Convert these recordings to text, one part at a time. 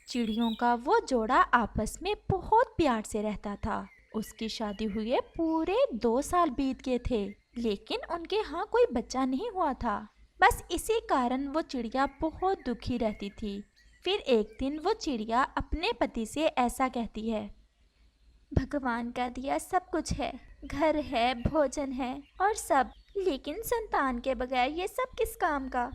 चिड़ियों का वो जोड़ा आपस में बहुत प्यार से रहता था। उसकी शादी हुए पूरे 2 साल बीत गए थे, लेकिन उनके यहाँ कोई बच्चा नहीं हुआ था। बस इसी कारण वो चिड़िया बहुत दुखी रहती थी। फिर एक दिन वो चिड़िया अपने पति से ऐसा कहती है, भगवान का दिया सब कुछ है, घर है, भोजन है और सब, लेकिन संतान के बगैर ये सब किस काम का।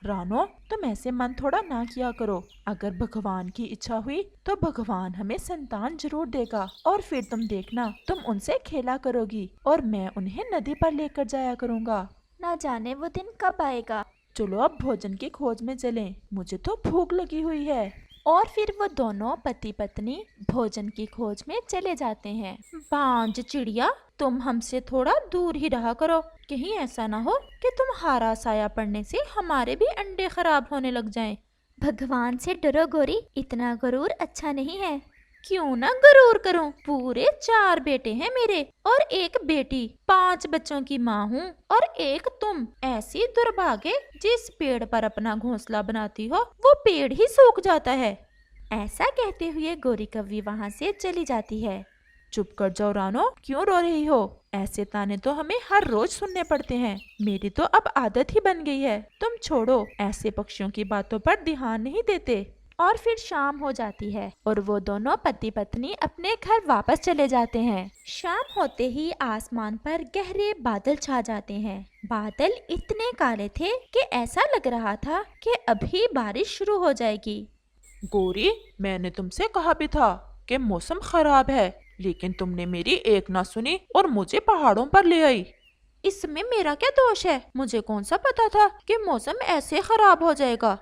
रानो, तुम ऐसे मन थोड़ा ना किया करो। अगर भगवान की इच्छा हुई तो भगवान हमें संतान जरूर देगा, और फिर तुम देखना, तुम उनसे खेला करोगी और मैं उन्हें नदी पर लेकर जाया करूँगा। ना जाने वो दिन कब आएगा। चलो अब भोजन की खोज में चलें, मुझे तो भूख लगी हुई है। और फिर वो दोनों पति पत्नी भोजन की खोज में चले जाते हैं। बांझ चिड़िया, तुम हमसे थोड़ा दूर ही रहा करो। कहीं ऐसा ना हो कि तुम्हारा साया पड़ने से हमारे भी अंडे खराब होने लग जाएं। भगवान से डरो गोरी, इतना गरूर अच्छा नहीं है। क्यों ना गरूर करूं, पूरे 4 बेटे हैं मेरे और एक बेटी, 5 बच्चों की माँ हूँ और एक तुम। ऐसी दुर्भागे, जिस पेड़ पर अपना घोंसला बनाती हो वो पेड़ ही सूख जाता है। ऐसा कहते हुए गोरी कव्वी वहाँ से चली जाती है। चुप कर जाओ रानो, क्यों रो रही हो? ऐसे ताने तो हमें हर रोज सुनने पड़ते हैं। मेरी तो अब आदत ही बन गई है। तुम छोड़ो, ऐसे पक्षियों की बातों पर ध्यान नहीं देते। और फिर शाम हो जाती है और वो दोनों पति पत्नी अपने घर वापस चले जाते हैं। शाम होते ही आसमान पर गहरे बादल छा जाते हैं। बादल इतने काले थे कि ऐसा लग रहा था कि अभी बारिश शुरू हो जाएगी। गोरी, मैंने तुमसे कहा भी था कि मौसम खराब है, लेकिन तुमने मेरी एक ना सुनी और मुझे पहाड़ों पर ले आई। इसमें मेरा क्या दोष है? मुझे कौन सा पता था कि मौसम ऐसे खराब हो जाएगा।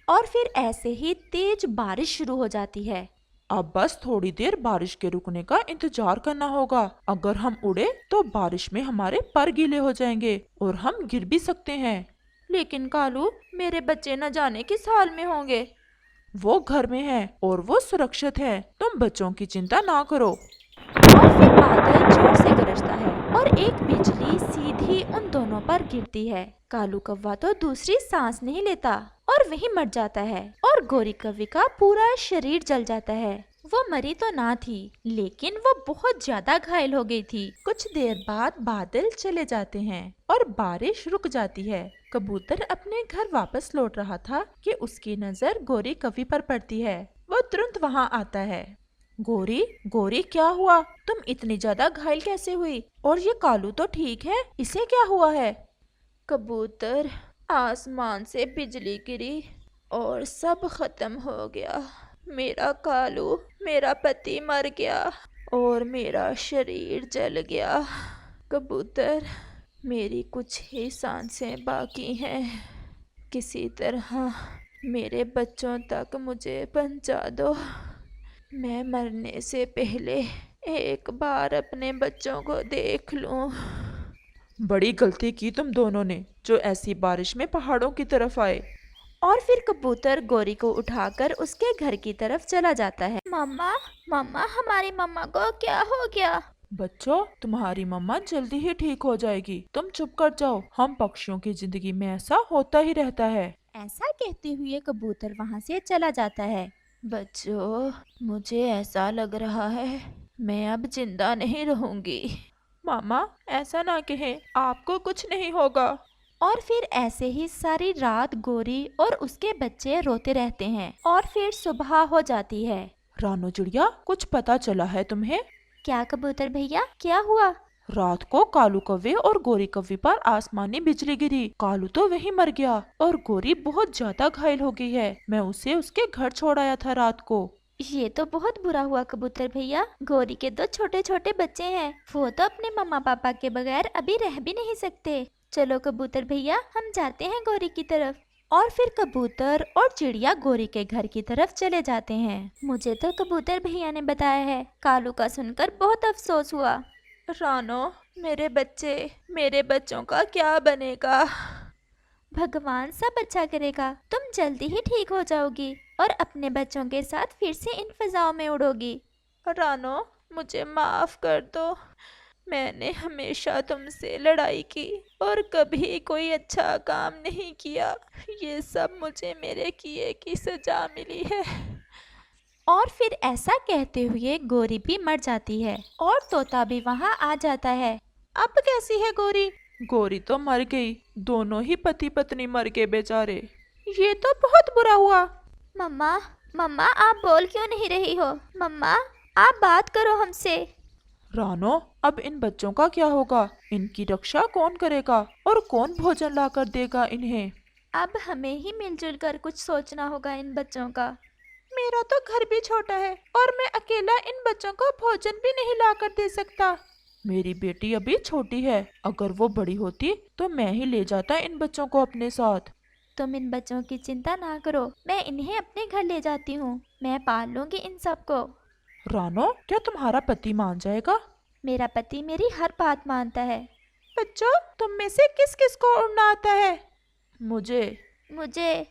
और फिर ऐसे ही तेज बारिश शुरू हो जाती है। अब बस थोड़ी देर बारिश के रुकने का इंतजार करना होगा। अगर हम उड़े तो बारिश में हमारे पर गीले हो जाएंगे और हम गिर भी सकते हैं। लेकिन कालू, मेरे बच्चे न जाने किस हाल में होंगे। वो घर में हैं और वो सुरक्षित हैं। तुम बच्चों की चिंता ना करो। और फिर बादल जोर से गरजता है और एक बिजली सीधी उन दोनों पर गिरती है। कालू कौवा तो दूसरी सांस नहीं लेता और वहीं मर जाता है और गोरी कौवे का पूरा शरीर जल जाता है। वो मरी तो ना थी, लेकिन वो बहुत ज्यादा घायल हो गई थी। कुछ देर बाद बादल चले जाते हैं और बारिश रुक जाती है। कबूतर अपने घर वापस लौट रहा था कि उसकी नजर गोरी कवि पर पड़ती है। वो तुरंत वहाँ आता है। गोरी, गोरी, क्या हुआ? तुम इतनी ज्यादा घायल कैसे हुई? और ये कालू तो ठीक है, इसे क्या हुआ है? कबूतर, आसमान से बिजली गिरी और सब खत्म हो गया। मेरा कालू, मेरा पति मर गया और मेरा शरीर जल गया। कबूतर, मेरी कुछ ही सांसें बाकी हैं। किसी तरह मेरे बच्चों तक मुझे पहुंचा दो। मैं मरने से पहले एक बार अपने बच्चों को देख लूं। बड़ी गलती की तुम दोनों ने, जो ऐसी बारिश में पहाड़ों की तरफ आए। और फिर कबूतर गोरी को उठाकर उसके घर की तरफ चला जाता है। मम्मा, मम्मा, हमारी मम्मा को क्या हो गया? बच्चों, तुम्हारी मम्मा जल्दी ही ठीक हो जाएगी। तुम चुप कर जाओ। हम पक्षियों की जिंदगी में ऐसा होता ही रहता है। ऐसा कहते हुए कबूतर वहाँ से चला जाता है। बच्चों, मुझे ऐसा लग रहा है मैं अब जिंदा नहीं रहूंगी। मामा, ऐसा ना कहें, आपको कुछ नहीं होगा। और फिर ऐसे ही सारी रात गोरी और उसके बच्चे रोते रहते हैं और फिर सुबह हो जाती है। रानो चिड़िया, कुछ पता चला है तुम्हें? क्या कबूतर भैया, क्या हुआ? रात को कालू कौवे और गोरी कौवे पर आसमानी बिजली गिरी। कालू तो वहीं मर गया और गोरी बहुत ज्यादा घायल हो गई है। मैं उसे उसके घर छोड़ आया था रात को। ये तो बहुत बुरा हुआ कबूतर भैया। गोरी के 2 छोटे छोटे बच्चे हैं, वो तो अपने मम्मा पापा के बगैर अभी रह भी नहीं सकते। चलो कबूतर भैया, हम जाते हैं गोरी की तरफ। और फिर कबूतर और चिड़िया गोरी के घर की तरफ चले जाते हैं। मुझे तो कबूतर भैया ने बताया है। कालू का सुनकर बहुत अफसोस हुआ। रानो, मेरे बच्चे, मेरे बच्चों का क्या बनेगा? भगवान सब अच्छा करेगा। तुम जल्दी ही ठीक हो जाओगी और अपने बच्चों के साथ फिर से इन फिजाओं में उड़ोगी। रानो, मुझे माफ कर दो। मैंने हमेशा तुमसे लड़ाई की और कभी कोई अच्छा काम नहीं किया। ये सब मुझे मेरे किए की सजा मिली है। और फिर ऐसा कहते हुए गोरी भी मर जाती है और तोता भी वहाँ आ जाता है। अब कैसी है गोरी? गोरी तो मर गई, दोनों ही पति पत्नी मर गए बेचारे। ये तो बहुत बुरा हुआ। मम्मा, मम्मा आप बोल क्यों नहीं रही हो? मम्मा आप बात करो हमसे। रानो, अब इन बच्चों का क्या होगा? इनकी रक्षा कौन करेगा और कौन भोजन लाकर देगा इन्हें? अब हमें ही मिलजुल कर कुछ सोचना होगा इन बच्चों का। मेरा तो घर भी छोटा है और मैं अकेला इन बच्चों को भोजन भी नहीं लाकर दे सकता। मेरी बेटी अभी छोटी है, अगर वो बड़ी होती तो मैं ही ले जाता इन बच्चों को अपने साथ। तुम इन बच्चों की चिंता ना करो, मैं इन्हें अपने घर ले जाती हूँ। मैं पाल लूंगी इन सबको। रानो, क्या तुम्हारा पति मान जाएगा? मेरा पति मेरी हर बात मानता है। बच्चों, तुम में से किस किस को उड़ना आता है? मुझे।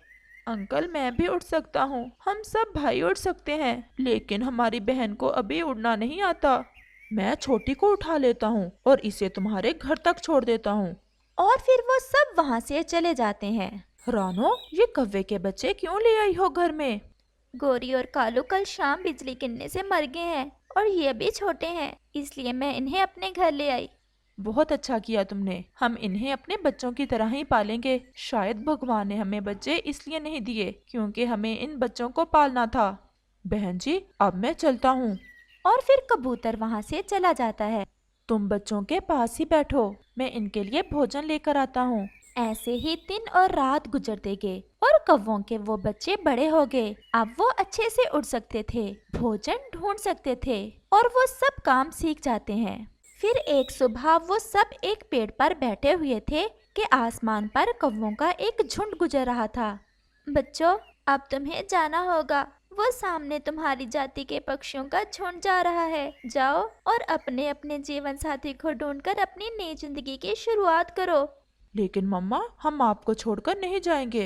अंकल, मैं भी उड़ सकता हूँ। हम सब भाई उड़ सकते हैं, लेकिन हमारी बहन को अभी उड़ना नहीं आता। मैं छोटी को उठा लेता हूँ और इसे तुम्हारे घर तक छोड़ देता हूँ। और फिर वो सब वहाँ से चले जाते हैं। रानो, ये कौवे के बच्चे क्यों ले आई हो घर में? गोरी और कालू कल शाम बिजली गिरने से मर गए हैं और ये भी छोटे हैं, इसलिए मैं इन्हें अपने घर ले आई। बहुत अच्छा किया तुमने। हम इन्हें अपने बच्चों की तरह ही पालेंगे। शायद भगवान ने हमें बच्चे इसलिए नहीं दिए क्योंकि हमें इन बच्चों को पालना था। बहन जी, अब मैं चलता हूँ। और फिर कबूतर वहाँ से चला जाता है। तुम बच्चों के पास ही बैठो, मैं इनके लिए भोजन लेकर आता हूँ। ऐसे ही दिन और रात गुजरते गए और कौवों के वो बच्चे बड़े हो गए। अब वो अच्छे से उड़ सकते थे, भोजन ढूंढ सकते थे और वो सब काम सीख जाते हैं। फिर एक सुबह वो सब एक पेड़ पर बैठे हुए थे कि आसमान पर कौवों का एक झुंड गुजर रहा था। बच्चों, अब तुम्हें जाना होगा। वो सामने तुम्हारी जाति के पक्षियों का झुंड जा रहा है। जाओ और अपने अपने जीवन साथी को ढूंढकर अपनी नई जिंदगी की शुरुआत करो। लेकिन मम्मा, हम आपको छोड़कर नहीं जाएंगे।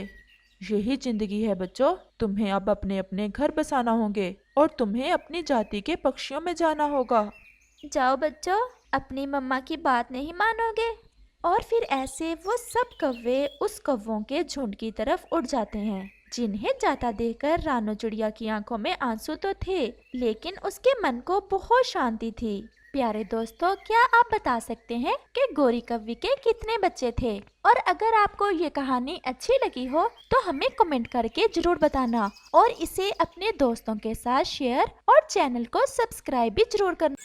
यही जिंदगी है बच्चों, तुम्हें अब अपने अपने घर बसाना होंगे और तुम्हें अपनी जाति के पक्षियों में जाना होगा। जाओ बच्चों, अपनी मम्मा की बात नहीं मानोगे? और फिर ऐसे वो सब कौवे उस कौवों के झुंड की तरफ उड़ जाते हैं, जिन्हें जाता देखकर रानो चिड़िया की आंखों में आंसू तो थे, लेकिन उसके मन को बहुत शांति थी। प्यारे दोस्तों, क्या आप बता सकते हैं कि गोरी कौवी के कितने बच्चे थे? और अगर आपको ये कहानी अच्छी लगी हो तो हमें कमेंट करके जरूर बताना और इसे अपने दोस्तों के साथ शेयर और चैनल को सब्सक्राइब भी जरूर करना।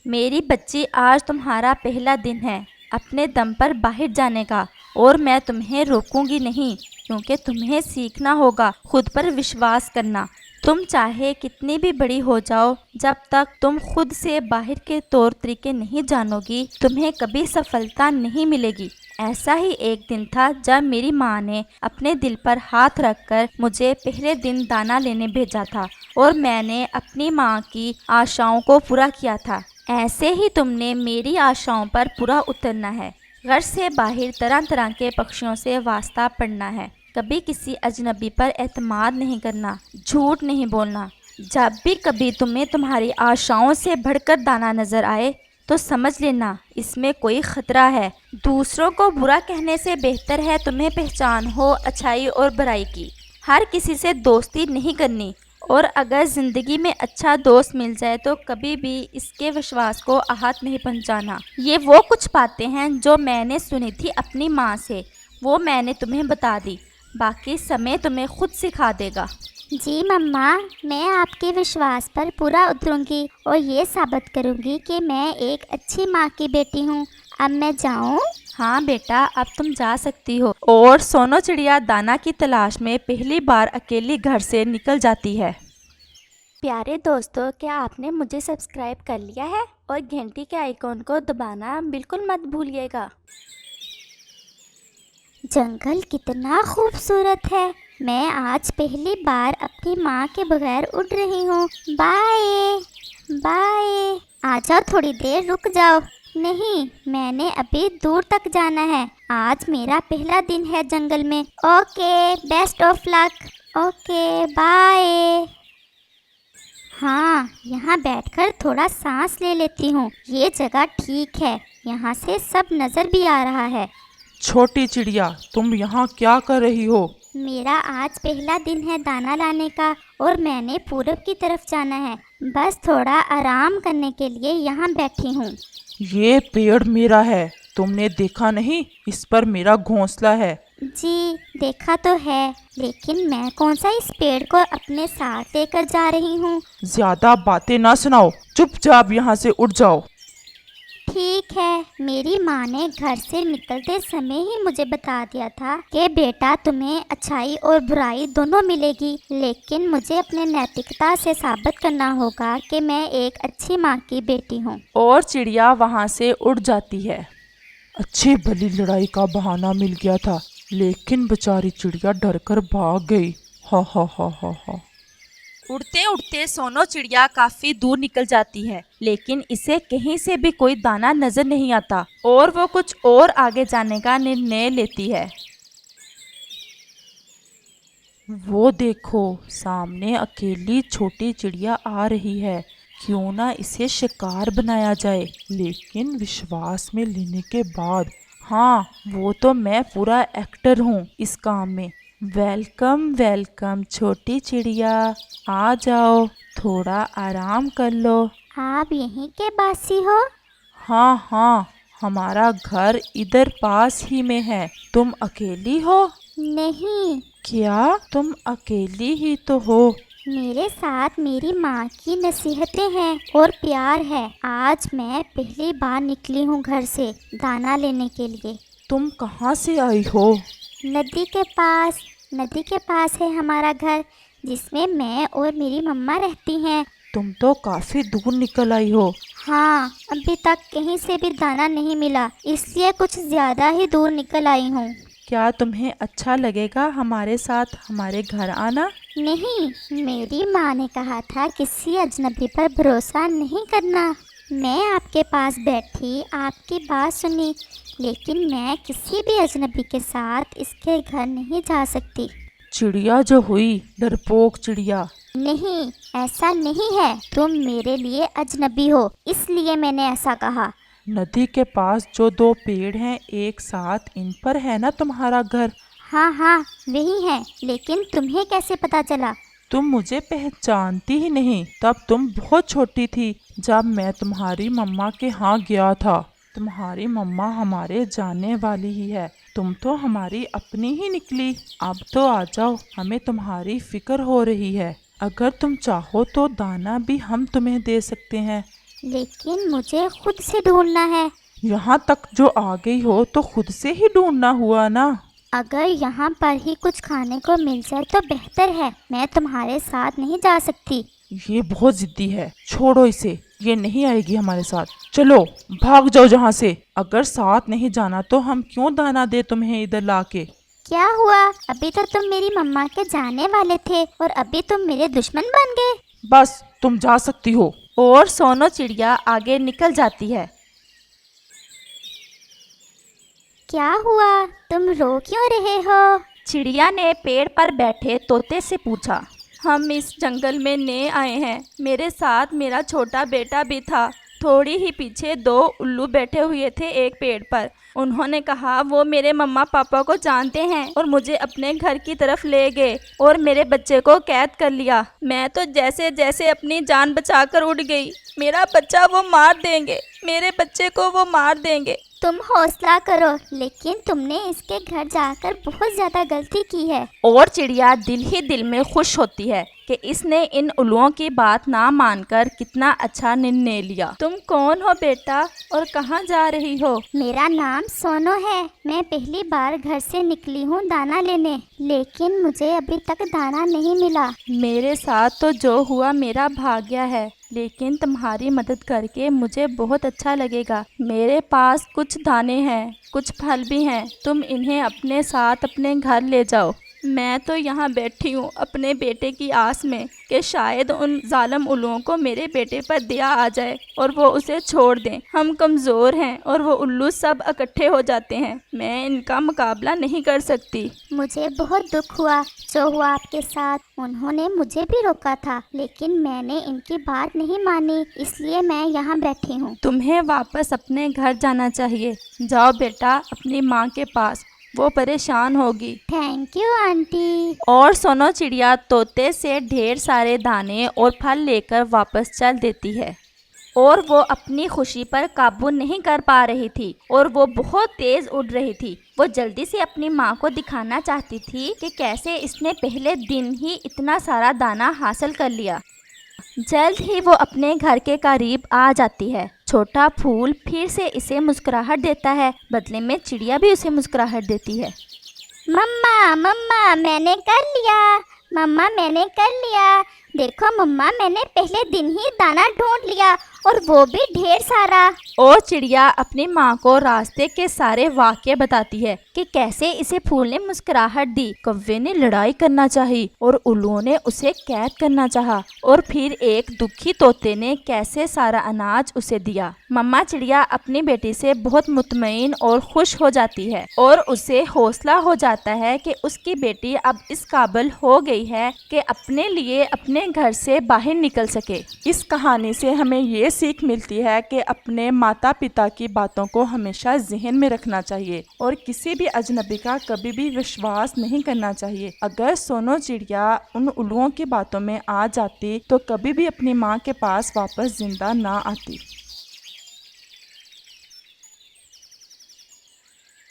मेरी बच्ची, आज तुम्हारा पहला दिन है अपने दम पर बाहर जाने का और मैं तुम्हें रोकूंगी नहीं, क्योंकि तुम्हें सीखना होगा खुद पर विश्वास करना। तुम चाहे कितनी भी बड़ी हो जाओ, जब तक तुम खुद से बाहर के तौर तरीके नहीं जानोगी, तुम्हें कभी सफलता नहीं मिलेगी। ऐसा ही एक दिन था जब मेरी माँ ने अपने दिल पर हाथ रखकर मुझे पहले दिन दाना लेने भेजा था और मैंने अपनी माँ की आशाओं को पूरा किया था। ऐसे ही तुमने मेरी आशाओं पर पूरा उतरना है। घर से बाहर तरह तरह के पक्षियों से वास्ता पड़ना है। कभी किसी अजनबी पर एतमाद नहीं करना, झूठ नहीं बोलना। जब भी कभी तुम्हें तुम्हारी आशाओं से बढ़कर दाना नजर आए तो समझ लेना इसमें कोई खतरा है। दूसरों को बुरा कहने से बेहतर है तुम्हें पहचान हो अच्छाई और बुराई की। हर किसी से दोस्ती नहीं करनी और अगर ज़िंदगी में अच्छा दोस्त मिल जाए तो कभी भी इसके विश्वास को आहत नहीं पहुंचाना। ये वो कुछ बातें हैं जो मैंने सुनी थी अपनी माँ से, वो मैंने तुम्हें बता दी। बाकी समय तुम्हें खुद सिखा देगा। जी मम्मा, मैं आपके विश्वास पर पूरा उतरूंगी और ये साबित करूंगी कि मैं एक अच्छी माँ की बेटी हूँ। अब मैं जाऊँ? हाँ बेटा, अब तुम जा सकती हो। और सोनो चिड़िया दाना की तलाश में पहली बार अकेली घर से निकल जाती है। प्यारे दोस्तों, क्या आपने मुझे सब्सक्राइब कर लिया है? और घंटी के आइकॉन को दबाना बिल्कुल मत भूलिएगा। जंगल कितना खूबसूरत है। मैं आज पहली बार अपनी माँ के बगैर उड़ रही हूँ। Bye bye. आ जाओ, थोड़ी देर रुक जाओ। नहीं, मैंने अभी दूर तक जाना है। आज मेरा पहला दिन है जंगल में। Okay, best of luck. Okay, bye. हाँ, यहाँ बैठकर थोड़ा सांस ले लेती हूँ। ये जगह ठीक है, यहाँ से सब नज़र भी आ रहा है। छोटी चिड़िया, तुम यहाँ क्या कर रही हो? मेरा आज पहला दिन है दाना लाने का और मैंने पूरब की तरफ जाना है। बस थोड़ा आराम करने के लिए यहाँ बैठी हूँ। ये पेड़ मेरा है, तुमने देखा नहीं? इस पर मेरा घोंसला है। जी देखा तो है, लेकिन मैं कौन सा इस पेड़ को अपने साथ लेकर जा रही हूँ। ज्यादा बातें ना सुनाओ, चुपचाप यहाँ से उठ जाओ। ठीक है, मेरी माँ ने घर से निकलते समय ही मुझे बता दिया था कि बेटा तुम्हें अच्छाई और बुराई दोनों मिलेगी, लेकिन मुझे अपने नैतिकता से साबित करना होगा कि मैं एक अच्छी माँ की बेटी हूँ। और चिड़िया वहाँ से उड़ जाती है। अच्छी भली लड़ाई का बहाना मिल गया था, लेकिन बेचारी चिड़िया डरकर भाग गई। हा हा हा हा हा। उड़ते उड़ते सोनो चिड़िया काफी दूर निकल जाती है, लेकिन इसे कहीं से भी कोई दाना नजर नहीं आता और वो कुछ और आगे जाने का निर्णय लेती है। वो देखो, सामने अकेली छोटी चिड़िया आ रही है। क्यों ना इसे शिकार बनाया जाए, लेकिन विश्वास में लेने के बाद। हाँ, वो तो मैं पूरा एक्टर हूँ इस काम में। वेलकम वेलकम छोटी चिड़िया, आ जाओ, थोड़ा आराम कर लो। आप यहीं के बासी हो? हाँ हाँ, हमारा घर इधर पास ही में है। तुम अकेली हो? नहीं, क्या तुम अकेली ही तो हो? मेरे साथ मेरी माँ की नसीहतें हैं और प्यार है। आज मैं पहली बार निकली हूँ घर से दाना लेने के लिए। तुम कहाँ से आई हो? नदी के पास है हमारा घर, जिसमें मैं और मेरी मम्मा रहती हैं। तुम तो काफी दूर निकल आई हो। हाँ, अभी तक कहीं से भी दाना नहीं मिला, इसलिए कुछ ज्यादा ही दूर निकल आई हूँ। क्या तुम्हें अच्छा लगेगा हमारे साथ हमारे घर आना? नहीं, मेरी माँ ने कहा था किसी अजनबी पर भरोसा नहीं करना। मैं आपके पास बैठी, आपकी बात सुनी, लेकिन मैं किसी भी अजनबी के साथ इसके घर नहीं जा सकती। चिड़िया जो हुई, डरपोक चिड़िया। नहीं, ऐसा नहीं है। तुम मेरे लिए अजनबी हो, इसलिए मैंने ऐसा कहा। नदी के पास जो दो पेड़ हैं एक साथ, इन पर है ना तुम्हारा घर? हाँ हाँ, वही है, लेकिन तुम्हें कैसे पता चला? तुम मुझे पहचानती ही नहीं। तब तुम बहुत छोटी थी जब मैं तुम्हारी मम्मा के यहाँ गया था। तुम्हारी मम्मा हमारे जानने वाली ही है, तुम तो हमारी अपनी ही निकली। अब तो आ जाओ, हमें तुम्हारी फिक्र हो रही है। अगर तुम चाहो तो दाना भी हम तुम्हें दे सकते हैं। लेकिन मुझे खुद से ढूंढना है। यहाँ तक जो आ गई हो तो खुद से ही ढूंढना हुआ ना। अगर यहाँ पर ही कुछ खाने को मिल जाए तो बेहतर है। मैं तुम्हारे साथ नहीं जा सकती। ये बहुत जिद्दी है, छोड़ो इसे, ये नहीं आएगी हमारे साथ। चलो भाग जाओ यहाँ से। अगर साथ नहीं जाना तो हम क्यों दाना दे तुम्हें इधर लाके। क्या हुआ? अभी तो तुम मेरी मम्मा के जाने वाले थे और अभी तुम मेरे दुश्मन बन गए। बस तुम जा सकती हो। और सोनो चिड़िया आगे निकल जाती है। क्या हुआ? तुम रो क्यों रहे हो? चिड़िया ने पेड़ पर बैठे तोते से पूछा। हम इस जंगल में नए आए हैं, मेरे साथ मेरा छोटा बेटा भी था। थोड़ी ही पीछे दो उल्लू बैठे हुए थे एक पेड़ पर। उन्होंने कहा वो मेरे मम्मा पापा को जानते हैं और मुझे अपने घर की तरफ ले गए और मेरे बच्चे को कैद कर लिया। मैं तो जैसे जैसे अपनी जान बचाकर उड़ गई। मेरा बच्चा वो मार देंगे, मेरे बच्चे को वो मार देंगे। तुम हौसला करो, लेकिन तुमने इसके घर जाकर बहुत ज्यादा गलती की है। और चिड़िया दिल ही दिल में खुश होती है कि इसने इन उल्लुओं की बात ना मानकर कितना अच्छा निर्णय लिया। तुम कौन हो बेटा और कहाँ जा रही हो? मेरा नाम सोनो है। मैं पहली बार घर से निकली हूँ दाना लेने, लेकिन मुझे अभी तक दाना नहीं मिला। मेरे साथ तो जो हुआ मेरा भाग्य है, लेकिन तुम्हारी मदद करके मुझे बहुत अच्छा लगेगा। मेरे पास कुछ दाने हैं, कुछ फल भी हैं, तुम इन्हें अपने साथ अपने घर ले जाओ। मैं तो यहाँ बैठी हूँ अपने बेटे की आस में कि शायद उन जालिम उल्लुओं को मेरे बेटे पर दया आ जाए और वो उसे छोड़ दें। हम कमज़ोर हैं और वो उल्लू सब इकट्ठे हो जाते हैं। मैं इनका मुकाबला नहीं कर सकती। मुझे बहुत दुख हुआ जो हुआ आपके साथ। उन्होंने मुझे भी रोका था, लेकिन मैंने इनकी बात नहीं मानी, इसलिए मैं यहाँ बैठी हूँ। तुम्हें वापस अपने घर जाना चाहिए। जाओ बेटा अपनी माँ के पास वो परेशान होगी। Thank you aunty. और सोनो चिड़िया तोते से ढेर सारे दाने और फल लेकर वापस चल देती है और वो अपनी खुशी पर काबू नहीं कर पा रही थी और वो बहुत तेज उड़ रही थी। वो जल्दी से अपनी माँ को दिखाना चाहती थी कि कैसे इसने पहले दिन ही इतना सारा दाना हासिल कर लिया। जल्द ही वो अपने घर के करीब आ जाती है। छोटा फूल फिर से इसे मुस्कुराहट देता है, बदले में चिड़िया भी उसे मुस्कुराहट देती है। मम्मा मम्मा मैंने कर लिया, मम्मा मैंने कर लिया। देखो मम्मा, मैंने पहले दिन ही दाना ढूंढ लिया और वो भी ढेर सारा। और चिड़िया अपनी माँ को रास्ते के सारे वाक़ये बताती है कि कैसे इसे फूल ने मुस्कुराहट दी, कौवे ने लड़ाई करना चाही और उल्लुओं ने उसे कैद करना चाहा और फिर एक दुखी तोते ने कैसे सारा अनाज उसे दिया। मम्मा चिड़िया अपनी बेटी से बहुत मुतमईन और खुश हो जाती है और उसे हौसला हो जाता है कि उसकी बेटी अब इस काबिल हो गई है कि अपने लिए अपने घर से बाहर निकल सके। इस कहानी से हमें ये सीख मिलती है कि अपने माता पिता की बातों को हमेशा ज़हन में रखना चाहिए और किसी भी अजनबी का कभी भी विश्वास नहीं करना चाहिए। अगर सोनो चिड़िया उन उल्लुओं की बातों में आ जाती तो कभी भी अपनी माँ के पास वापस जिंदा ना आती।